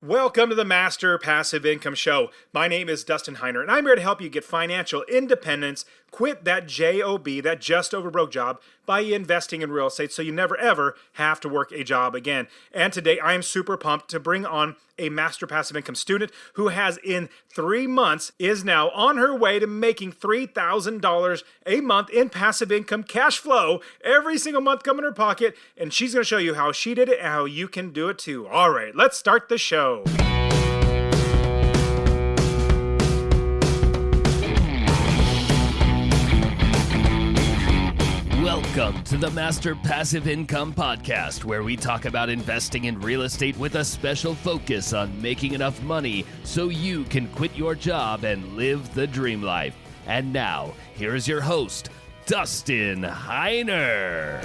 Welcome to the Master Passive Income Show. My name is Dustin Heiner, and I'm here to help you get financial independence, quit that JOB, that just over broke job, by investing in real estate so you never ever have to work a job again. And today I am super pumped to bring on a Master Passive Income student who has in 3 months is now on her way to making $3,000 a month in passive income cash flow every single month come in her pocket. And she's going to show you how she did it and how you can do it too. All right, let's start the show. Welcome to the Master Passive Income Podcast, where we talk about investing in real estate with a special focus on making enough money so you can quit your job and live the dream life. And now, here's your host, Dustin Heiner.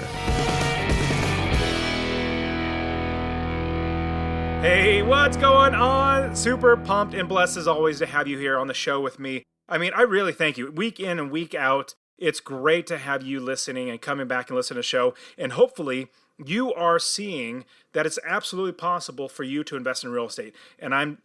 Hey, what's going on? Super pumped and blessed as always to have you here on the show with me. I mean, I really thank you. Week in and week out, it's great to have you listening and coming back and listening to the show. And hopefully you are seeing that it's absolutely possible for you to invest in real estate. And I'm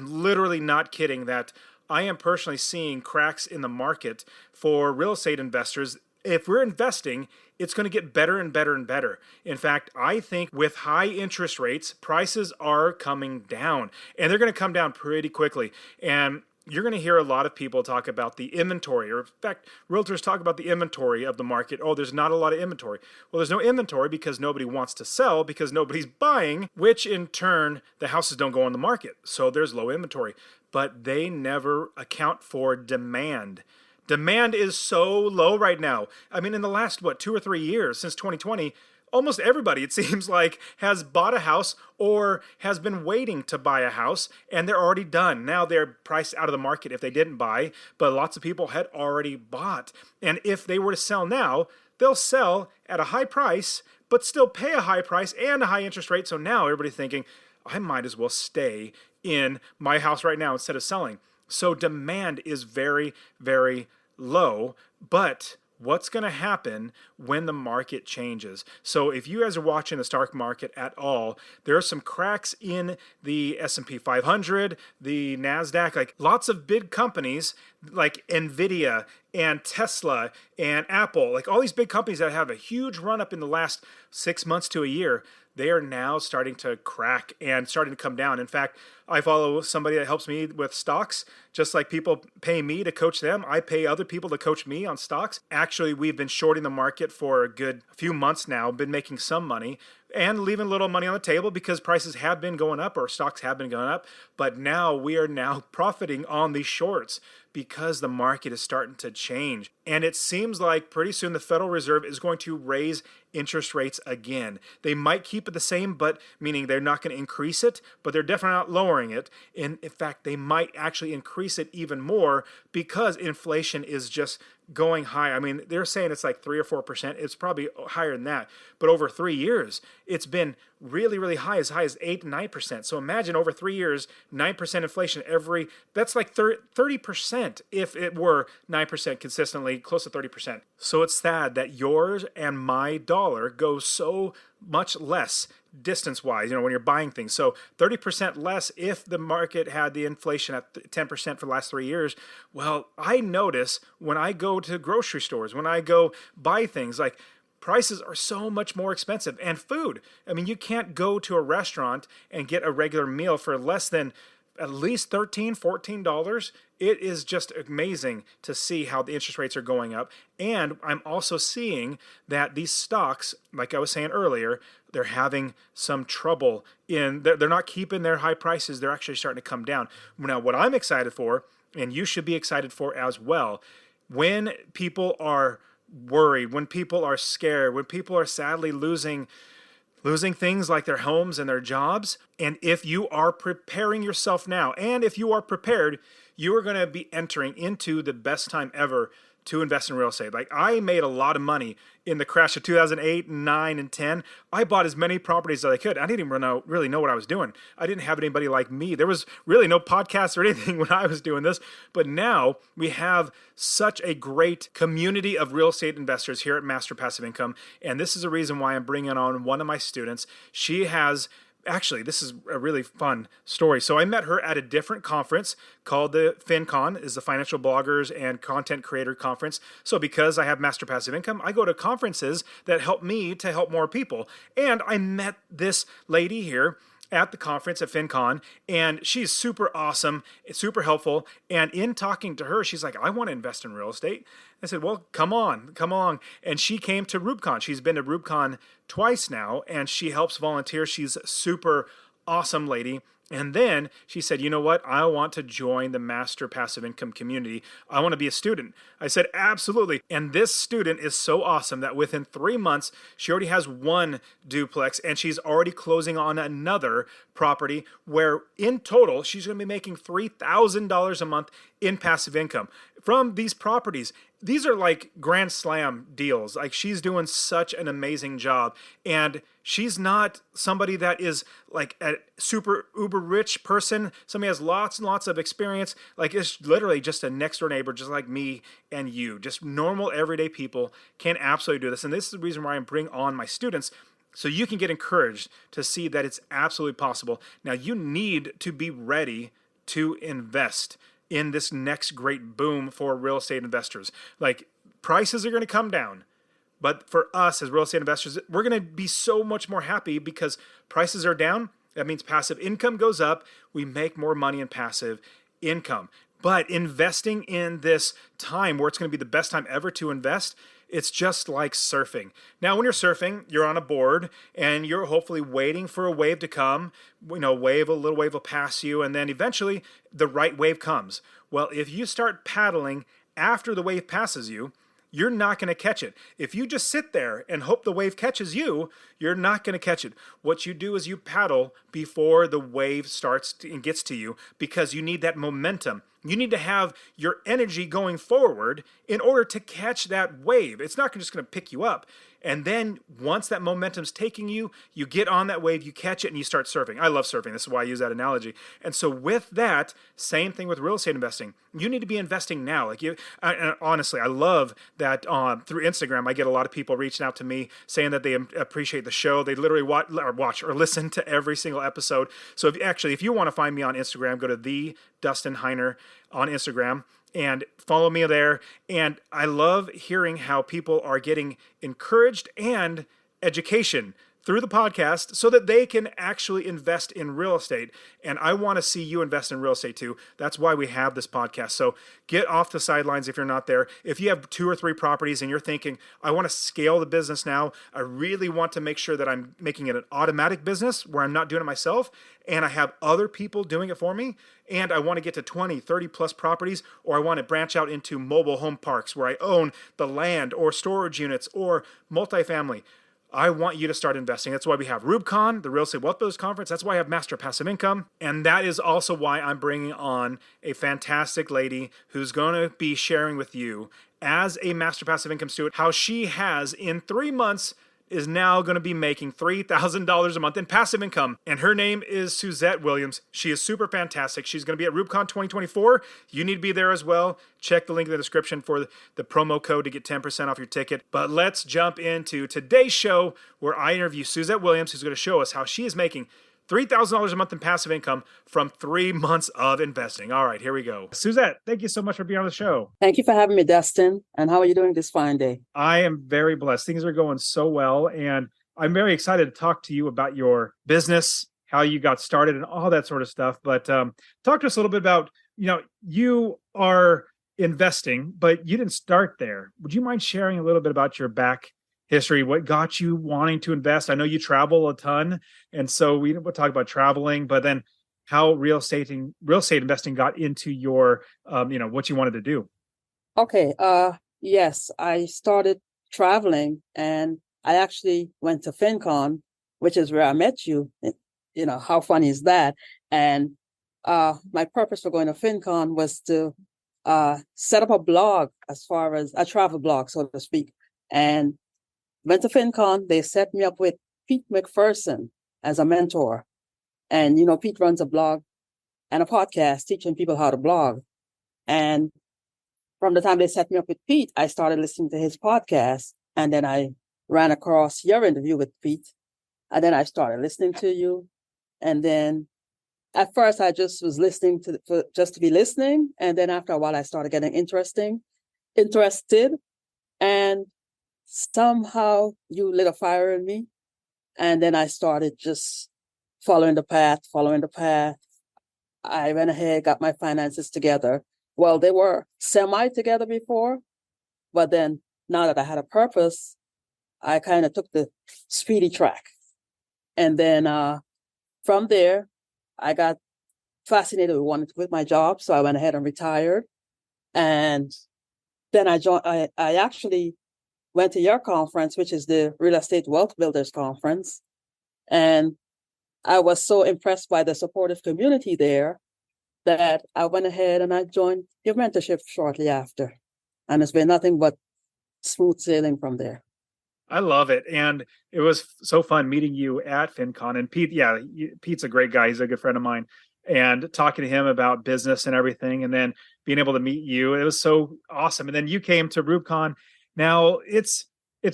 literally not kidding that I am personally seeing cracks in the market for real estate investors. If we're investing, it's going to get better and better and better. In fact, I think with high interest rates, prices are coming down, and they're going to come down pretty quickly. And you're going to hear a lot of people talk about the inventory, or in fact, realtors talk about the inventory of the market. Oh, there's not a lot of inventory. Well, there's no inventory because nobody wants to sell because nobody's buying, which in turn, the houses don't go on the market. So there's low inventory, but they never account for demand. Demand is so low right now. I mean, in the last, 2 or 3 years, since 2020, almost everybody, it seems like, has bought a house or has been waiting to buy a house, and they're already done. Now they're priced out of the market if they didn't buy, but lots of people had already bought. And if they were to sell now, they'll sell at a high price, but still pay a high price and a high interest rate. So now everybody's thinking, I might as well stay in my house right now instead of selling. So demand is very, very low, but what's going to happen when the market changes? So if you guys are watching the stock market at all, there are some cracks in the S&P 500, the NASDAQ, like lots of big companies like NVIDIA and Tesla and Apple, like all these big companies that have a huge run up in the last 6 months to a year, they are now starting to crack and starting to come down. In fact, I follow somebody that helps me with stocks. Just like people pay me to coach them, I pay other people to coach me on stocks. Actually, we've been shorting the market for a good few months now, been making some money and leaving a little money on the table because prices have been going up or stocks have been going up. But now we are now profiting on these shorts because the market is starting to change. And it seems like pretty soon the Federal Reserve is going to raise interest rates again. They might keep it the same, but meaning they're not going to increase it, but they're definitely not lowering it. And in fact, they might actually increase it even more because inflation is just going high. I mean, they're saying it's like 3 or 4%. It's probably higher than that. But over 3 years, it's been really, really high as 8 and 9%. So imagine over 3 years, 9% inflation that's like 30% if it were 9% consistently, close to 30%. So it's sad that yours and my dollar goes so much less distance-wise, when you're buying things. So 30% less if the market had the inflation at 10% for the last 3 years. Well, I notice when I go to grocery stores, when I go buy things, like prices are so much more expensive. And food, I mean, you can't go to a restaurant and get a regular meal for less than at least $13, $14. It is just amazing to see how the interest rates are going up. And I'm also seeing that these stocks, like I was saying earlier, they're having some trouble they're not keeping their high prices. They're actually starting to come down. Now, what I'm excited for, and you should be excited for as well, when people are worried, when people are scared, when people are sadly losing things like their homes and their jobs. And if you are preparing yourself now, and if you are prepared, you are going to be entering into the best time ever to invest in real estate. Like, I made a lot of money in the crash of 2008, 9, and 10. I bought as many properties as I could. I didn't even really know what I was doing. I didn't have anybody like me. There was really no podcast or anything when I was doing this. But now we have such a great community of real estate investors here at Master Passive Income. And this is a reason why I'm bringing on one of my students. She has Actually, this is a really fun story. So I met her at a different conference called the FinCon, is the Financial Bloggers and Content Creator Conference. So because I have Master Passive Income, I go to conferences that help me to help more people. And I met this lady here at the conference at FinCon, and she's super awesome, super helpful. And in talking to her, she's like, I want to invest in real estate. I said, well, come on, come along. And she came to RubeCon. She's been to RubeCon twice now, and she helps volunteer. She's a super awesome lady. And then she said, you know what? I want to join the Master Passive Income community. I want to be a student. I said, absolutely. And this student is so awesome that within 3 months, she already has one duplex and she's already closing on another property where in total, she's going to be making $3,000 a month in passive income from these properties. These are like grand slam deals. Like, she's doing such an amazing job. And she's not somebody that is like a super uber rich person. Somebody has lots and lots of experience. Like, it's literally just a next door neighbor, just like me and you. Just normal everyday people can absolutely do this. And this is the reason why I bring on my students, so you can get encouraged to see that it's absolutely possible. Now, you need to be ready to invest in this next great boom for real estate investors. Like, prices are going to come down. But for us as real estate investors, we're going to be so much more happy because prices are down. That means passive income goes up. We make more money in passive income. But investing in this time where it's going to be the best time ever to invest, it's just like surfing. Now, when you're surfing, you're on a board and you're hopefully waiting for a wave to come. You know, a little wave will pass you, and then eventually the right wave comes. Well, if you start paddling after the wave passes you, you're not going to catch it. If you just sit there and hope the wave catches you, you're not going to catch it. What you do is you paddle before the wave starts and gets to you, because you need that momentum. You need to have your energy going forward in order to catch that wave. It's not just going to pick you up. And then once that momentum's taking you, you get on that wave, you catch it, and you start surfing. I love surfing. This is why I use that analogy. And so with that, same thing with real estate investing. You need to be investing now. And honestly, I love that through Instagram, I get a lot of people reaching out to me saying that they appreciate the show. They literally watch or listen to every single episode. So if you want to find me on Instagram, go to the Dustin Heiner on Instagram and follow me there. And I love hearing how people are getting encouraged and education through the podcast so that they can actually invest in real estate. And I want to see you invest in real estate too. That's why we have this podcast. So get off the sidelines if you're not there. If you have 2 or 3 properties and you're thinking, I want to scale the business now, I really want to make sure that I'm making it an automatic business where I'm not doing it myself and I have other people doing it for me, and I want to get to 20, 30 plus properties, or I want to branch out into mobile home parks where I own the land or storage units or multifamily, I want you to start investing. That's why we have RubeCon, the Real Estate Wealth Builders Conference. That's why I have Master Passive Income. And that is also why I'm bringing on a fantastic lady who's going to be sharing with you as a Master Passive Income student how she has, in 3 months, is now going to be making $3,000 a month in passive income. And her name is Suzette Williams. She is super fantastic. She's going to be at RubeCon 2024. You need to be there as well. Check the link in the description for the promo code to get 10% off your ticket. But let's jump into today's show where I interview Suzette Williams, who's going to show us how she is making $3,000 a month in passive income from 3 months of investing. All right, here we go. Suzette, thank you so much for being on the show. Thank you for having me, Dustin. And how are you doing this fine day? I am very blessed. Things are going so well. And I'm very excited to talk to you about your business, how you got started and all that sort of stuff. But talk to us a little bit about, you are investing, but you didn't start there. Would you mind sharing a little bit about your back history, what got you wanting to invest? I know you travel a ton, and so we'll talk about traveling, but then how real estate investing got into your, what you wanted to do. Okay. Yes, I started traveling, and I actually went to FinCon, which is where I met you. How funny is that? And my purpose for going to FinCon was to set up a blog, as far as a travel blog, so to speak. And went to FinCon, they set me up with Pete McPherson as a mentor. And, Pete runs a blog and a podcast teaching people how to blog. And from the time they set me up with Pete, I started listening to his podcast. And then I ran across your interview with Pete. And then I started listening to you. And then at first I just was listening just to be listening. And then after a while I started getting interested. And somehow you lit a fire in me. And then I started just following the path. I went ahead, got my finances together. Well, they were semi together before, but then now that I had a purpose, I kind of took the speedy track. And then from there, I got fascinated with my job. So I went ahead and retired. And then I actually went to your conference, which is the Real Estate Wealth Builders Conference. And I was so impressed by the supportive community there that I went ahead and I joined your mentorship shortly after. And it's been nothing but smooth sailing from there. I love it. And it was so fun meeting you at FinCon. And Pete, Pete's a great guy. He's a good friend of mine. And talking to him about business and everything, and then being able to meet you, it was so awesome. And then you came to RubeCon. Now it's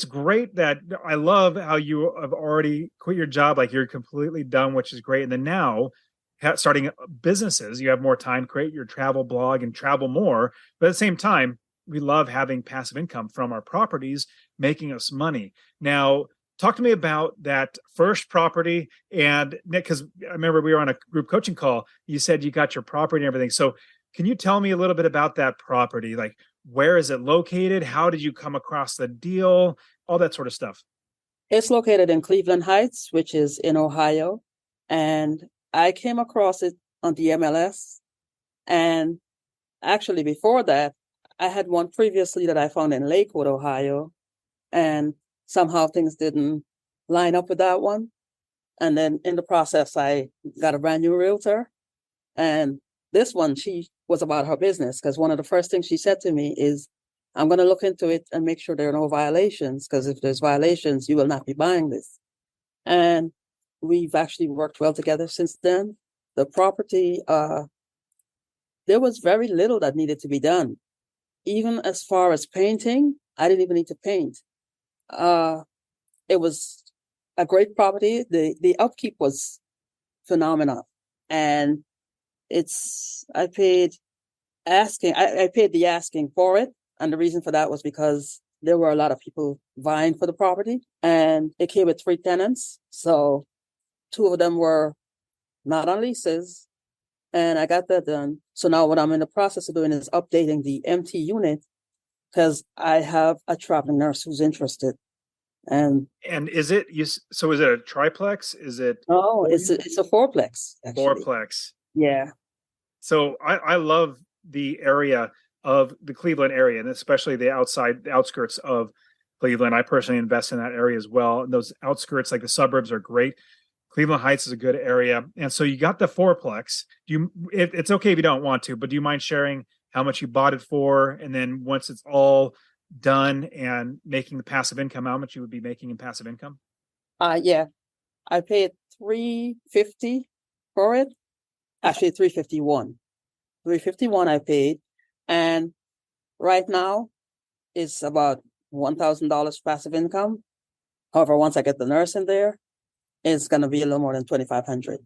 great that I love how you have already quit your job, like you're completely done, which is great. And then now starting businesses, you have more time, create your travel blog and travel more. But at the same time, we love having passive income from our properties, making us money. Now, talk to me about that first property. And Nick, because I remember we were on a group coaching call, you said you got your property and everything. So can you tell me a little bit about that property? Like, where is it located? How did you come across the deal? All that sort of stuff. It's located in Cleveland Heights, which is in Ohio. And I came across it on the MLS. And actually before that, I had one previously that I found in Lakewood, Ohio. And somehow things didn't line up with that one. And then in the process, I got a brand new realtor. And this one, she was about her business, because one of the first things she said to me is, I'm going to look into it and make sure there are no violations, because if there's violations, you will not be buying this. And we've actually worked well together since then. The property, there was very little that needed to be done. Even as far as painting, I didn't even need to paint. It was a great property. The upkeep was phenomenal. And I paid the asking for it. And the reason for that was because there were a lot of people vying for the property, and it came with 3 tenants. So 2 of them were not on leases, and I got that done. So now what I'm in the process of doing is updating the empty unit, because I have a traveling nurse who's interested. And is it a triplex? Is it? No, it's a fourplex, actually. Fourplex. Yeah. So I love the area of the Cleveland area, and especially the outskirts of Cleveland. I personally invest in that area as well. And those outskirts, like the suburbs, are great. Cleveland Heights is a good area. And so you got the fourplex. It's okay if you don't want to, but do you mind sharing how much you bought it for? And then once it's all done and making the passive income, how much you would be making in passive income? Yeah. I paid $350 for it. Actually, $351. $351 I paid. And right now it's about $1,000 passive income. However, once I get the nurse in there, it's going to be a little more than $2,500.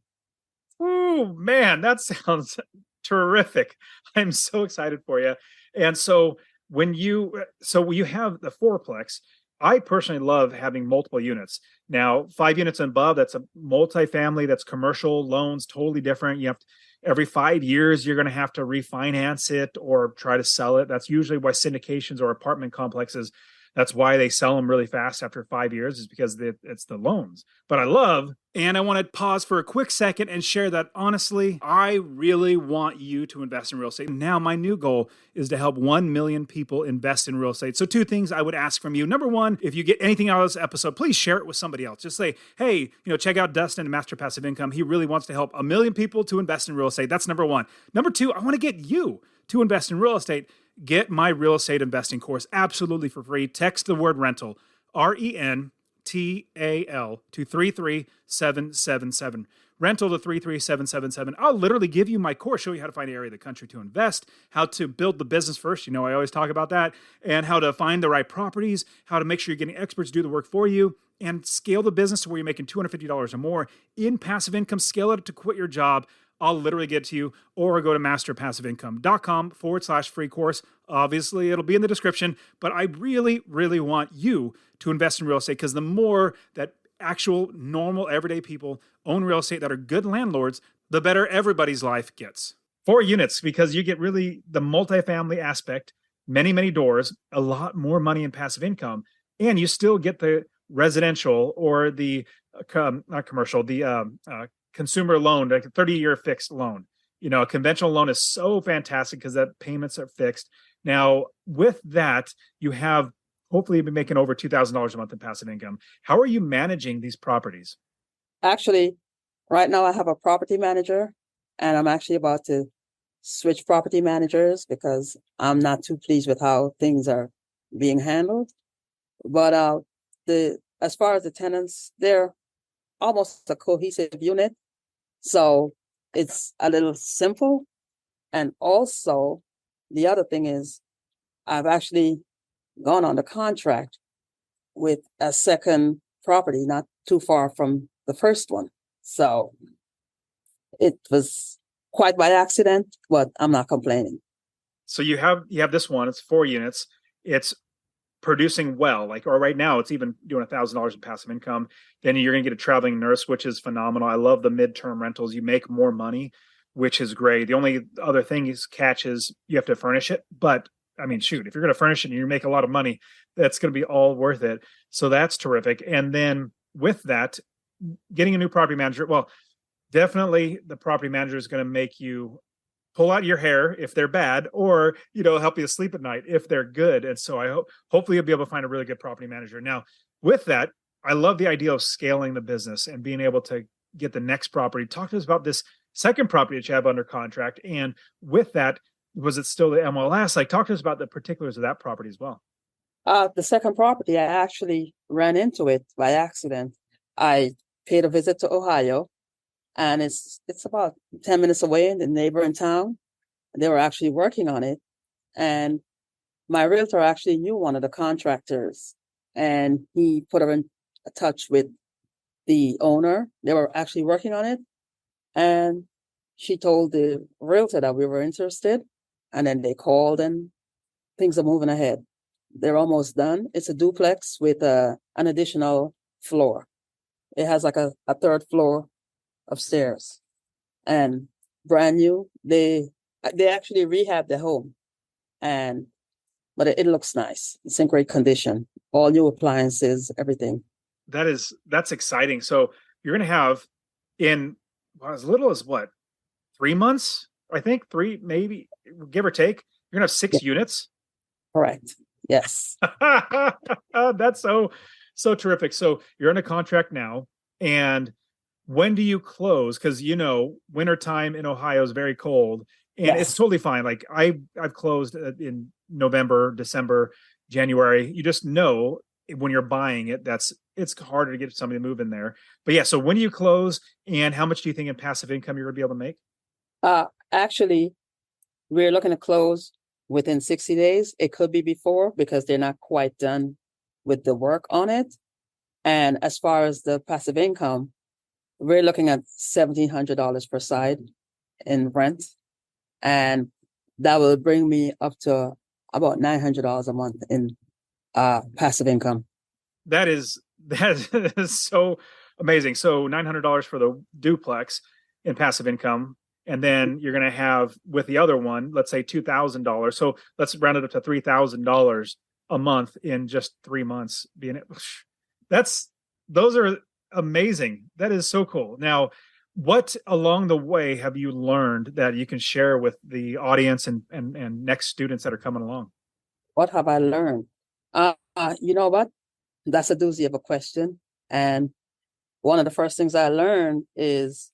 Oh man, that sounds terrific. I'm so excited for you. And so when you have the fourplex, I personally love having multiple units. Now, 5 units and above, that's a multifamily, that's commercial loans, totally different. You have to, every 5 years, you're going to have to refinance it or try to sell it. That's usually why syndications or apartment complexes, that's why they sell them really fast after 5 years, is because it's the loans. But I love, and I want to pause for a quick second and share that honestly, I really want you to invest in real estate. Now, my new goal is to help 1 million people invest in real estate. So 2 things I would ask from you. Number 1, if you get anything out of this episode, please share it with somebody else. Just say, hey, check out Dustin and Master Passive Income. He really wants to help 1 million people to invest in real estate. That's number 1. Number 2, I want to get you to invest in real estate. Get my real estate investing course absolutely for free. Text the word rental, RENTAL, to 33777. rental to 33777. I'll literally give you my course, show you how to find an area of the country to invest, how to build the business first. You know, I always talk about that, and how to find the right properties, how to make sure you're getting experts to do the work for you, and scale the business to where you're making $250 or more in passive income. Scale it to quit your job. I'll literally get to you, or go to masterpassiveincome.com/free course. Obviously, it'll be in the description, but I really, really want you to invest in real estate, because the more that actual normal everyday people own real estate that are good landlords, the better everybody's life gets. 4 units, because you get really the multifamily aspect, many, many doors, a lot more money in passive income, and you still get the residential or the not commercial, the consumer loan, like a 30-year fixed loan. You know, a conventional loan is so fantastic because that payments are fixed. Now, with that, you have hopefully you've been making over $2,000 a month in passive income. How are you managing these properties? Actually, right now I have a property manager, and I'm actually about to switch property managers because I'm not too pleased with how things are being handled. But as far as the tenants, they're almost a cohesive unit. So it's a little simple. And also, the other thing is I've actually gone on the contract with a second property not too far from the first one. So it was quite by accident, but I'm not complaining. So you have this one, it's 4 units. It's producing well, like, or right now it's even doing $1,000 in passive income. Then you're going to get a traveling nurse, which is phenomenal. I love the midterm rentals. You make more money, which is great. The only other thing is catch is you have to furnish it. But I mean, shoot, if you're going to furnish it and you make a lot of money, that's going to be all worth it. So that's terrific. And then with that, getting a new property manager, well, definitely the property manager is going to make you pull out your hair if they're bad, or, you know, help you sleep at night if they're good. And so I hopefully you'll be able to find a really good property manager. Now, with that, I love the idea of scaling the business and being able to get the next property. Talk to us about this second property that you have under contract. And with that, was it still the MLS? Like, talk to us about the particulars of that property as well. The second property, I actually ran into it by accident. I paid a visit to Ohio, and it's about 10 minutes away in the neighboring town. They were actually working on it. And my realtor actually knew one of the contractors, and he put her in touch with the owner. They were actually working on it. And she told the realtor that we were interested. And then they called, and things are moving ahead. They're almost done. It's a duplex with an additional floor. It has like a third floor of stairs, and brand new. They actually rehabbed the home, but it looks nice. It's in great condition. All new appliances, everything. That's exciting. So you're going to have in as little as 3 months, I think 3, maybe give or take. You're going to have 6 units. Correct. Yes. That's so terrific. So you're under contract now, and when do you close? Because, you know, wintertime in Ohio is very cold, and Yes. It's totally fine. Like I've closed in November, December, January. You just know when you're buying it, it's harder to get somebody to move in there. But yeah, so when do you close, and how much do you think in passive income you're going to be able to make? Actually, we're looking to close within 60 days. It could be before because they're not quite done with the work on it. And as far as the passive income, we're looking at $1,700 per side in rent. And that will bring me up to about $900 a month in passive income. That is so amazing. So $900 for the duplex in passive income. And then you're going to have with the other one, let's say $2,000. So let's round it up to $3,000 a month in just 3 months. Those are amazing. That is so cool. Now, what along the way have you learned that you can share with the audience and next students that are coming along? What have I learned? You know what? That's a doozy of a question. And one of the first things I learned is,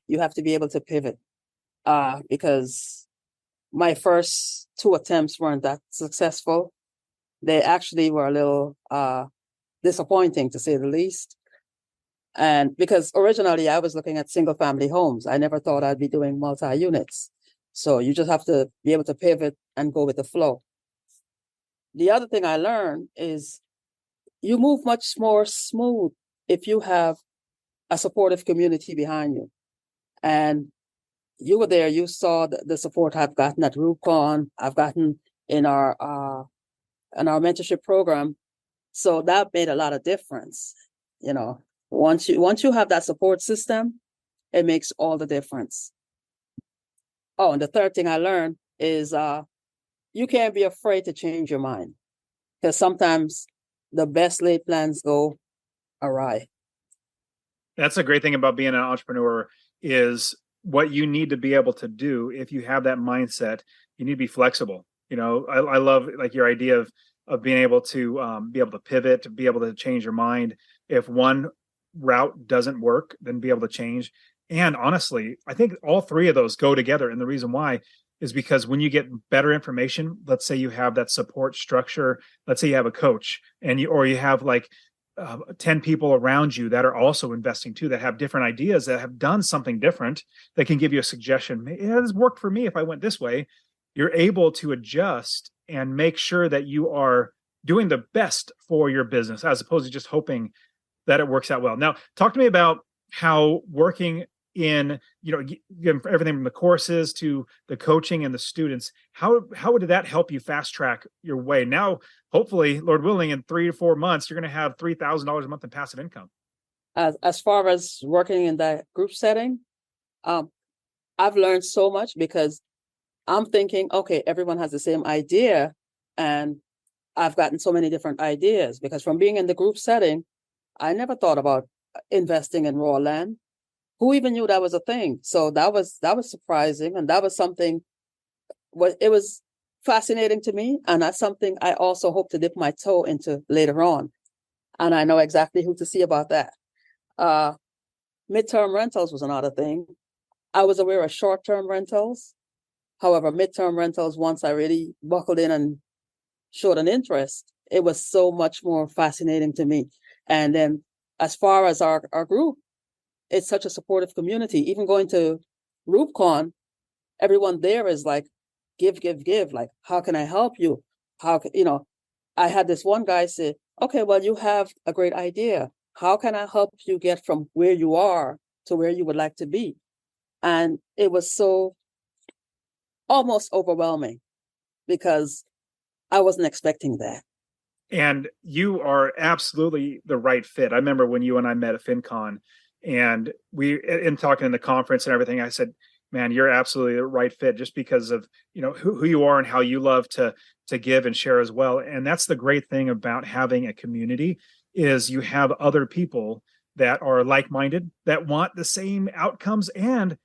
you have to be able to pivot, because my first 2 attempts weren't that successful. They actually were a little disappointing, to say the least. And because originally I was looking at single family homes, I never thought I'd be doing multi-units. So you just have to be able to pivot and go with the flow. The other thing I learned is you move much more smooth if you have a supportive community behind you. And you were there, you saw the support I've gotten at RubeCon, I've gotten in our mentorship program. So that made a lot of difference. You know, once you have that support system, it makes all the difference. Oh, and the third thing I learned is you can't be afraid to change your mind, because sometimes the best laid plans go awry. That's a great thing about being an entrepreneur is what you need to be able to do. If you have that mindset, you need to be flexible. You know, I love like your idea of being able to pivot, to be able to change your mind. If one route doesn't work, then be able to change. And honestly, I think all three of those go together. And the reason why is because when you get better information, let's say you have that support structure, let's say you have a coach and you have like 10 people around you that are also investing too, that have different ideas, that have done something different, that can give you a suggestion. Yeah, this worked for me if I went this way. You're able to adjust and make sure that you are doing the best for your business as opposed to just hoping that it works out well. Now, talk to me about how working in, everything from the courses to the coaching and the students, how did that help you fast track your way? Now, hopefully, Lord willing, in 3 to 4 months, you're going to have $3,000 a month in passive income. As far as working in that group setting, I've learned so much because I'm thinking, okay, everyone has the same idea, and I've gotten so many different ideas because from being in the group setting, I never thought about investing in raw land. Who even knew that was a thing? So that was surprising, and that was something. It was fascinating to me, and that's something I also hope to dip my toe into later on. And I know exactly who to see about that. Midterm rentals was another thing. I was aware of short-term rentals. However, midterm rentals, once I really buckled in and showed an interest, it was so much more fascinating to me. And then as far as our group, it's such a supportive community. Even going to RubeCon, everyone there is like, give. Like, how can I help you? I had this one guy say, okay, well, you have a great idea. How can I help you get from where you are to where you would like to be? And it was so almost overwhelming because I wasn't expecting that. And you are absolutely the right fit. I remember when you and I met at FinCon, and we, in talking in the conference and everything, I said, man, you're absolutely the right fit just because of, who you are and how you love to give and share as well. And that's the great thing about having a community is you have other people that are like-minded, that want the same outcomes and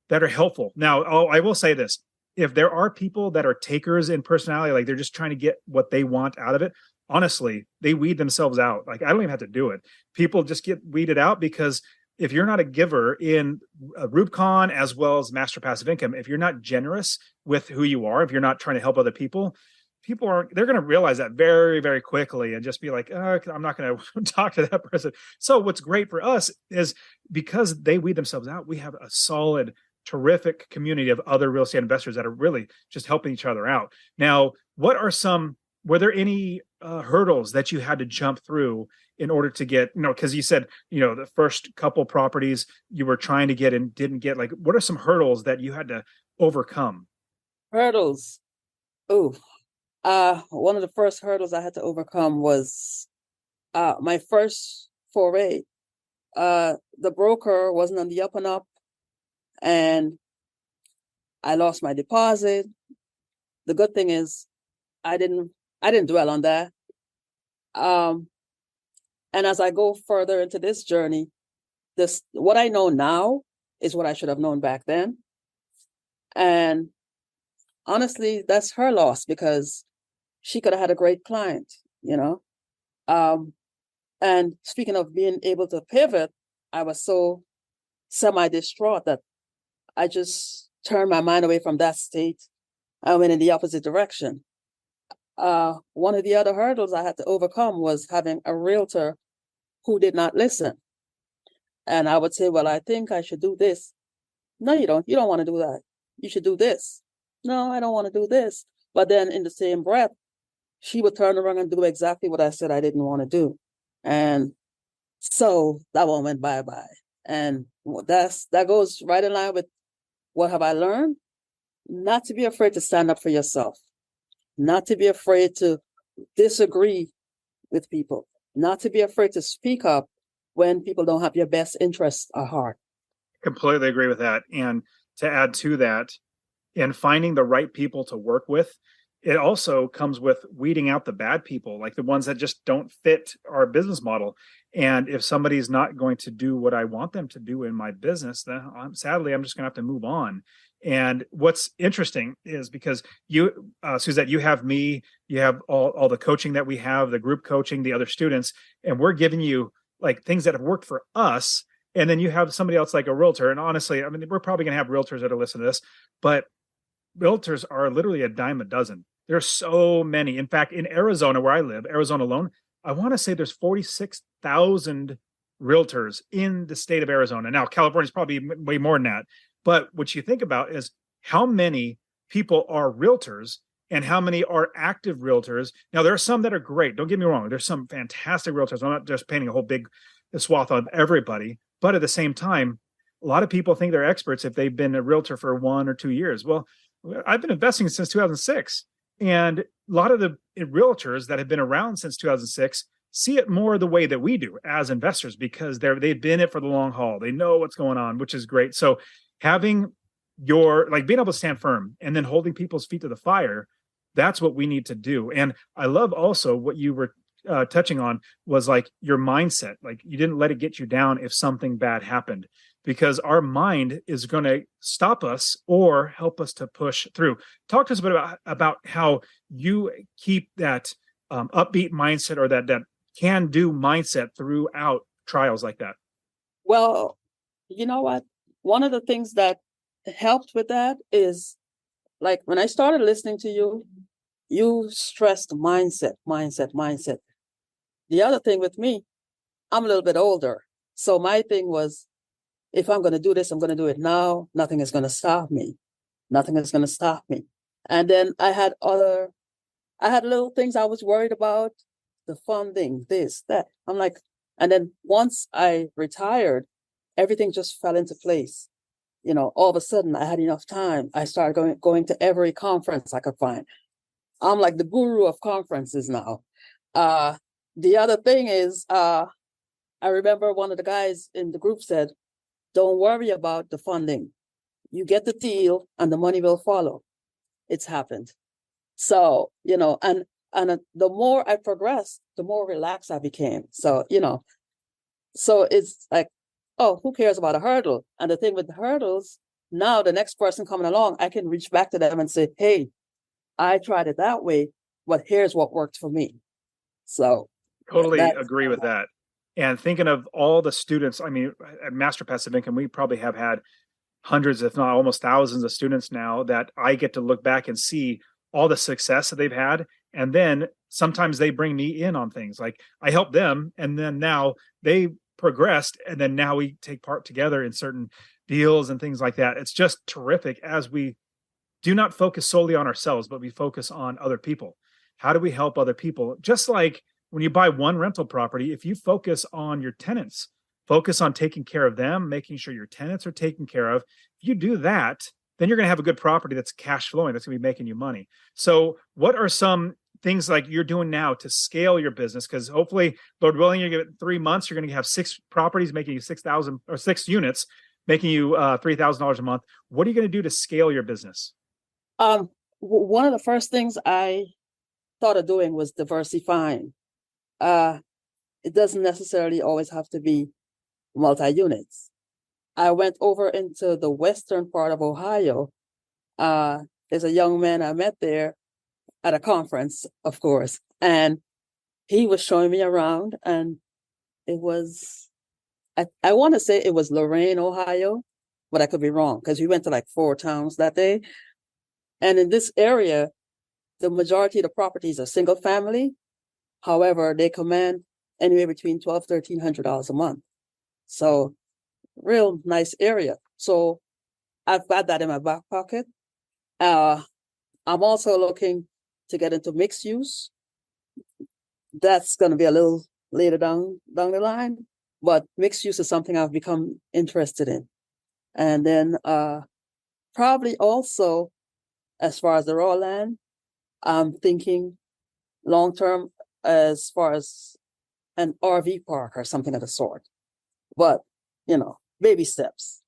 that are helpful. Now, I will say this. If there are people that are takers in personality, like they're just trying to get what they want out of it, honestly, they weed themselves out. Like I don't even have to do it. People just get weeded out because if you're not a giver in RubeCon as well as Master Passive Income, if you're not generous with who you are, if you're not trying to help other people they're going to realize that very, very quickly and just be like, I'm not going to talk to that person. So what's great for us is because they weed themselves out, we have a solid, terrific community of other real estate investors that are really just helping each other out. Now, were there any hurdles that you had to jump through in order to get, because you said, the first couple properties you were trying to get and didn't get, like, what are some hurdles that you had to overcome? Hurdles. Oh, one of the first hurdles I had to overcome was my first foray. The broker wasn't on the up and up, and I lost my deposit. The good thing is I didn't dwell on that. And as I go further into this journey, what I know now is what I should have known back then. And honestly, that's her loss because she could have had a great client, And speaking of being able to pivot, I was so semi-distraught that I just turned my mind away from that state. I went in the opposite direction. One of the other hurdles I had to overcome was having a realtor who did not listen. And I would say, well, I think I should do this. No, you don't. You don't want to do that. You should do this. No, I don't want to do this. But then in the same breath, she would turn around and do exactly what I said I didn't want to do. And so that one went bye-bye. And that goes right in line with what have I learned? Not to be afraid to stand up for yourself, not to be afraid to disagree with people, not to be afraid to speak up when people don't have your best interests at heart. Completely agree with that. And to add to that, in finding the right people to work with, it also comes with weeding out the bad people, like the ones that just don't fit our business model. And if somebody's not going to do what I want them to do in my business, then sadly, I'm just going to have to move on. And what's interesting is because you, Suzette, you have me, you have all the coaching that we have, the group coaching, the other students, and we're giving you like things that have worked for us. And then you have somebody else like a realtor. And honestly, I mean, we're probably going to have realtors that are listening to this, but realtors are literally a dime a dozen. There's so many. In fact, in Arizona, where I live, Arizona alone, I want to say there's 46,000 realtors in the state of Arizona. Now, California is probably way more than that. But what you think about is how many people are realtors and how many are active realtors. Now, there are some that are great. Don't get me wrong. There's some fantastic realtors. I'm not just painting a whole big swath of everybody. But at the same time, a lot of people think they're experts if they've been a realtor for 1 or 2 years. Well, I've been investing since 2006. And a lot of the realtors that have been around since 2006 see it more the way that we do as investors because they've been in it for the long haul. They know what's going on, which is great. So having being able to stand firm and then holding people's feet to the fire, that's what we need to do. And I love also what you were touching on was like your mindset. Like you didn't let it get you down if something bad happened, because our mind is going to stop us or help us to push through. Talk to us a bit about how you keep that upbeat mindset or that can-do mindset throughout trials like that. Well, you know what? One of the things that helped with that is like when I started listening to you, you stressed mindset. The other thing with me, I'm a little bit older. So my thing was, if I'm going to do this, I'm going to do it now. Nothing is going to stop me. Nothing is going to stop me. And then I had little things I was worried about, the funding, this, that. I'm like, and then once I retired, everything just fell into place. You know, all of a sudden I had enough time. I started going to every conference I could find. I'm like the guru of conferences now. The other thing is, I remember one of the guys in the group said, don't worry about the funding. You get the deal and the money will follow. It's happened. So, you know, and the more I progressed, the more relaxed I became. So, you know, so it's like, oh, who cares about a hurdle? And the thing with the hurdles, now the next person coming along, I can reach back to them and say, hey, I tried it that way, but here's what worked for me. So totally agree with that. And thinking of all the students, I mean, at Master Passive Income, we probably have had hundreds, if not almost thousands of students now that I get to look back and see all the success that they've had. And then sometimes they bring me in on things like I help them. And then now they progressed. And then now we take part together in certain deals and things like that. It's just terrific as we do not focus solely on ourselves, but we focus on other people. How do we help other people? Just like when you buy one rental property, if you focus on your tenants, focus on taking care of them, making sure your tenants are taken care of. If you do that, then you're going to have a good property that's cash flowing, that's going to be making you money. So what are some things like you're doing now to scale your business? Because hopefully, Lord willing, you give it 3 months, you're going to have 6 properties making you 6,000 or 6 units, making you $3,000 a month. What are you going to do to scale your business? One of the first things I thought of doing was diversifying. It doesn't necessarily always have to be multi-units. I went over into the western part of Ohio. There's a young man I met there at a conference, of course, and he was showing me around, and it was, I want to say it was Lorain, Ohio, but I could be wrong because we went to like 4 towns that day. And in this area, the majority of the properties are single family. However, they command anywhere between $1,200 to $1,300 a month. So real nice area. So I've got that in my back pocket. I'm also looking to get into mixed use. That's going to be a little later down the line, but mixed use is something I've become interested in. And then probably also, as far as the raw land, I'm thinking long term as far as an RV park or something of the sort. But, baby steps.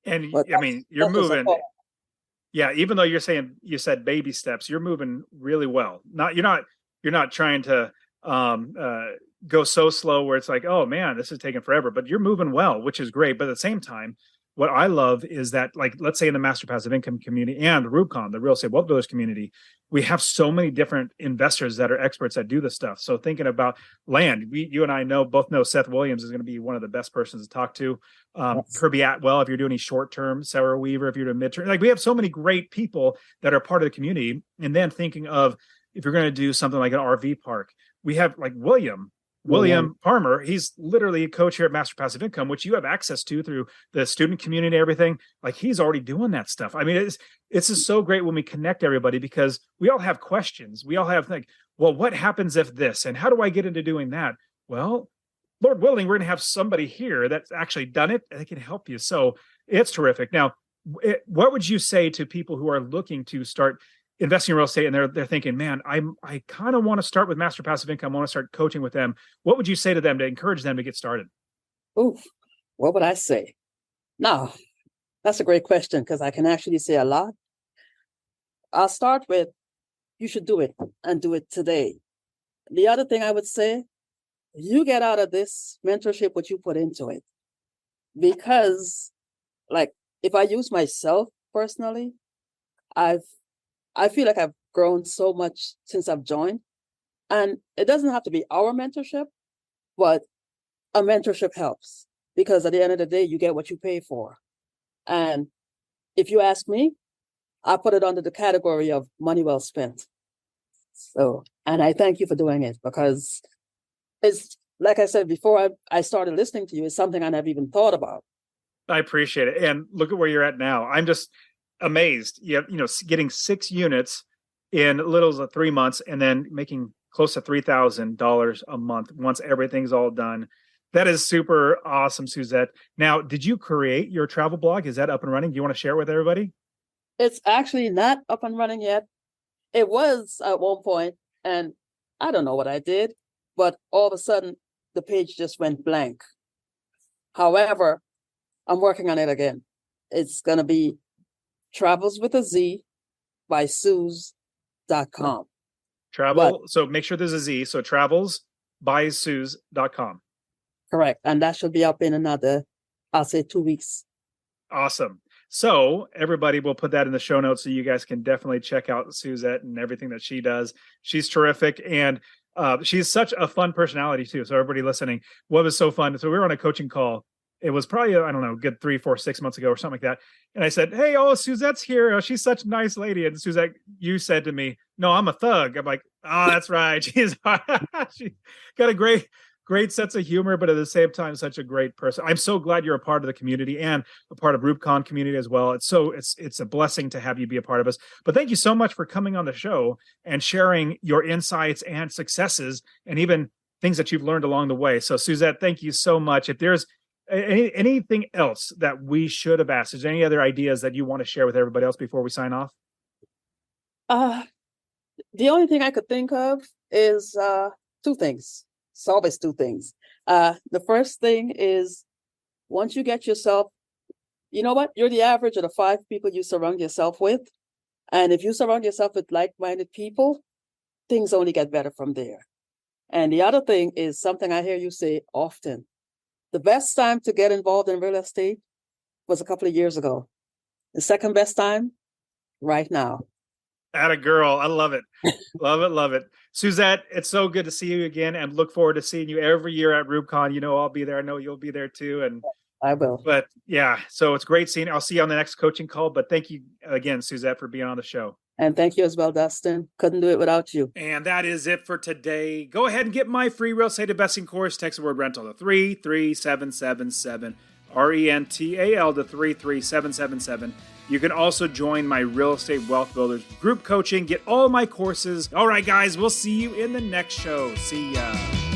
And But I mean, you're moving. Yeah, even though you said baby steps, you're moving really well. You're not trying to go so slow where it's like, oh man, this is taking forever. But you're moving well, which is great. But at the same time, what I love is that, like, let's say in the Master Passive Income community and RubeCon, the Real Estate Wealth Builders community, we have so many different investors that are experts that do this stuff. So thinking about land, you and I both know Seth Williams is going to be one of the best persons to talk to. Yes. Kirby Atwell, if you're doing any short term, Sarah Weaver, if you're doing midterm, like we have so many great people that are part of the community. And then thinking of, if you're going to do something like an RV park, we have like William Parmer. He's literally a coach here at Master Passive Income, which you have access to through the student community and everything. Like he's already doing that stuff. I mean, it's just so great when we connect everybody, because we all have questions. We all have like, well, what happens if this, and how do I get into doing that? Well, Lord willing, we're going to have somebody here that's actually done it and they can help you. So it's terrific. Now, what would you say to people who are looking to start investing in real estate and they're thinking, man, I kind of want to start with Master Passive Income. I want to start coaching with them. What would you say to them to encourage them to get started? Ooh, what would I say? Now, that's a great question, because I can actually say a lot. I'll start with, you should do it, and do it today. The other thing I would say, you get out of this mentorship what you put into it. Because, like, if I use myself personally, I feel like I've grown so much since I've joined. And it doesn't have to be our mentorship, but a mentorship helps, because at the end of the day, you get what you pay for. And if you ask me, I put it under the category of money well spent. So, and I thank you for doing it, because it's, like I said before I started listening to you, it's something I never even thought about. I appreciate it. And look at where you're at now. I'm just amazed. Getting 6 units in little as 3 months, and then making close to $3,000 a month once everything's all done. That is super awesome, Suzette. Now, did you create your travel blog? Is that up and running? Do you want to share it with everybody? It's actually not up and running yet. It was at one point, and I don't know what I did, but all of a sudden the page just went blank. However, I'm working on it again. It's going to be Travels with a Z by Suze.com. So make sure there's a Z. So travels by Suze.com. Correct. And that should be up in another, I'll say 2 weeks. Awesome. So everybody, will put that in the show notes so you guys can definitely check out Suzette and everything that she does. She's terrific. And she's such a fun personality too. So everybody listening, what was so fun? So we were on a coaching call. It was probably, I don't know, good 3, 4, 6 months ago or something like that. And I said, hey, Suzette's here. Oh, she's such a nice lady. And Suzette, you said to me, no, I'm a thug. I'm like, that's right. She got a great sense of humor, but at the same time, such a great person. I'm so glad you're a part of the community and a part of RubeCon community as well. It's a blessing to have you be a part of us. But thank you so much for coming on the show and sharing your insights and successes and even things that you've learned along the way. So Suzette, thank you so much. If there's anything else that we should have asked, is there any other ideas that you want to share with everybody else before we sign off? The only thing I could think of is 2 things. It's always 2 things. The first thing is, once you get yourself, you know what? You're the average of the 5 people you surround yourself with. And if you surround yourself with like-minded people, things only get better from there. And the other thing is something I hear you say often. The best time to get involved in real estate was a couple of years ago. The second best time, right now. Atta girl. I love it. Love it. Suzette, it's so good to see you again, and look forward to seeing you every year at RubeCon. I'll be there. I know you'll be there too. And I will. But yeah, so it's great seeing you. I'll see you on the next coaching call. But thank you again, Suzette, for being on the show. And thank you as well, Dustin. Couldn't do it without you. And that is it for today. Go ahead and get my free real estate investing course. Text the word rental to 33777 RENTAL to 33777. You can also join my Real Estate Wealth Builders group coaching, get all my courses. All right, guys, we'll see you in the next show. See ya.